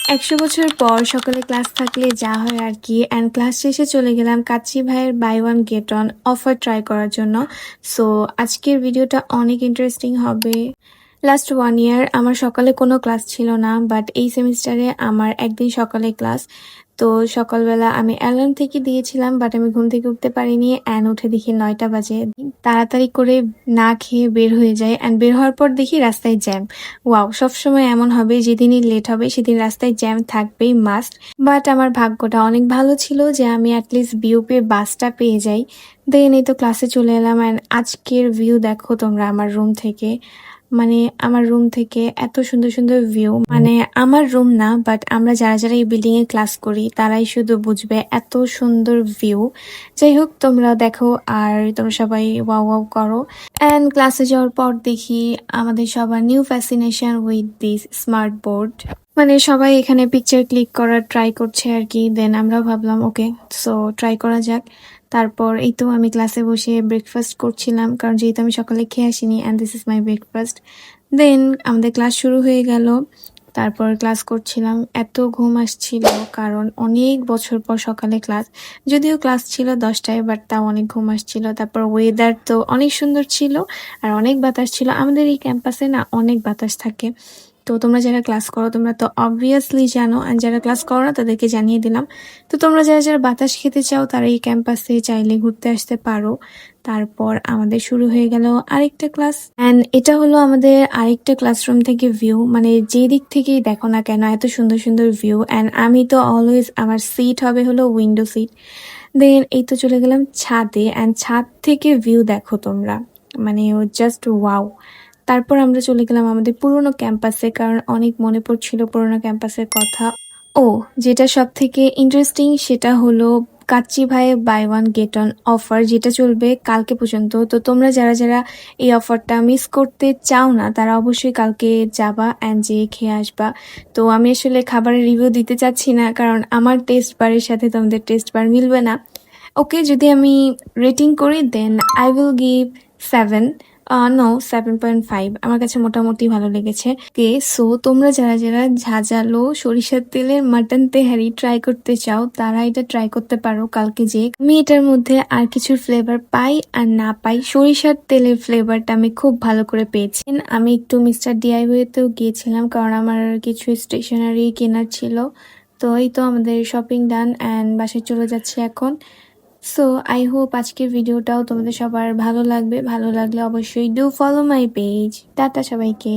১০০ বছর পর সকালে ক্লাস থাকলে যা হয় আর কি। অ্যান্ড ক্লাস শেষে চলে গেলাম কাচ্চি ভাইয়ের buy one get one offer try করার জন্য। সো আজকের ভিডিওটা অনেক ইন্টারেস্টিং হবে। লাস্ট 1 ইয়ার আমার সকালে কোনো ক্লাস ছিল না, বাট এই সেমিস্টারে আমার একদিন সকালে ক্লাস। তো সকালবেলা আমি অ্যালার্ম থেকে দিয়েছিলাম, বাট আমি ঘুম থেকে উঠতে পারিনি। অ্যান্ড উঠে দেখি 9টা বাজে। তাড়াতাড়ি করে না খেয়ে বের হয়ে যায়, অ্যান্ড বের হওয়ার পর দেখি রাস্তায় জ্যাম। ওয়াও, সবসময় এমন হবে, যেদিনই লেট হবে সেদিন রাস্তায় জ্যাম থাকবেই মাস্ট। বাট আমার ভাগ্যটা অনেক ভালো ছিল যে আমি অ্যাটলিস্ট বিউপি বাসটা পেয়ে যাই। দেন এই তো ক্লাসে চলে এলাম। অ্যান্ড আজকের ভিউ দেখো তোমরা আমার রুম থেকে। মানে আমার রুম থেকে এত সুন্দর সুন্দর ভিউ, মানে আমার রুম না, বাট আমরা যারা যারা এই বিল্ডিং এ ক্লাস করি তারাই শুধু বুঝবে এত সুন্দর ভিউ। যাই হোক, তোমরা দেখো আর তোমরা সবাই ওয়াও ওয়াও করো। অ্যান্ড ক্লাসে যাওয়ার পর দেখি আমাদের সবার new fascination with this smart board. মানে সবাই এখানে পিকচার ক্লিক করার ট্রাই করছে আর কি। দেন আমরা ভাবলাম ওকে, সো ট্রাই করা যাক। তারপর এই তো আমি ক্লাসে বসে ব্রেকফাস্ট করছিলাম, কারণ যেহেতু আমি সকালে খেয়ে আসিনি, and this is my breakfast. Then আমাদের ক্লাস শুরু হয়ে গেল। তারপর ক্লাস করছিলাম, এত ঘুম আসছিল কারণ অনেক বছর পর সকালে ক্লাস। যদিও ক্লাস ছিল 10টায়, বাট তাও অনেক ঘুম আসছিল। তারপর ওয়েদার তো অনেক সুন্দর ছিল, আর অনেক বাতাস ছিল। আমাদের এই ক্যাম্পাসে না অনেক বাতাস থাকে। তো তোমরা যারা ক্লাস করো তোমরা তো অবভিয়াসলি জানো, আর যারা ক্লাস করো না তাদেরকে জানিয়ে দিলাম। তো তোমরা যারা যারা বাতাস খেতে চাও তারা এই ক্যাম্পাসে চাইলে ঘুরতে আসতে পারো। তারপর আমাদের শুরু হয়ে গেল আরেকটা ক্লাস, অ্যান্ড এটা হলো আমাদের আরেকটা ক্লাসরুম থেকে ভিউ। মানে যে দিক থেকেই দেখো না কেন এত সুন্দর সুন্দর ভিউ। অ্যান্ড আমি তো অলওয়েজ আমার সিট হবে হলো উইন্ডো সিট। দেন এই তো চলে গেলাম ছাদে, অ্যান্ড ছাদ থেকে ভিউ দেখো তোমরা, মানে জাস্ট ওয়াও। তারপর আমরা চলে গেলাম আমাদের পুরোনো ক্যাম্পাসে, কারণ অনেক মনে পড়ছিল পুরোনো ক্যাম্পাসের কথা। ও, যেটা সব থেকে ইন্টারেস্টিং সেটা হলো কাচ্চি ভাইয়ের buy one get one offer, যেটা চলবে কালকে পর্যন্ত। তো তোমরা যারা যারা এই অফারটা মিস করতে চাও না তারা অবশ্যই কালকে যাবা অ্যান্ড যেয়ে খেয়ে আসবা। তো আমি আসলে খাবারের রিভিউ দিতে চাচ্ছি না, কারণ আমার টেস্ট বারের সাথে তোমাদের টেস্ট বার মিলবে না। ওকে, যদি আমি রেটিং করি then I will give 7। No, 7.5 আমার কাছে মোটামুটি ভালো লেগেছে। সো তোমরা যারা যারা ঝাঁঝালো সরিষার তেলের মাটন তেহারি ট্রাই করতে চাও তারা এটা ট্রাই করতে পারো কালকে। যে আমি এটার মধ্যে আর কিছু ফ্লেভার পাই আর না পাই, সরিষার তেলের ফ্লেভারটা আমি খুব ভালো করে পেয়েছি। আমি একটু মিস্টার ডিআইওয়াইতেও গিয়েছিলাম, কারণ আমার কিছু স্টেশনারি কেনার ছিল। তো এই তো আমাদের শপিং ডান, অ্যান্ড বাসায় চলে যাচ্ছে এখন। সো আই হোপ আজকের ভিডিওটাও তোমাদের সবার ভালো লাগবে। ভালো লাগলে অবশ্যই do follow my page. Tata সবাইকে।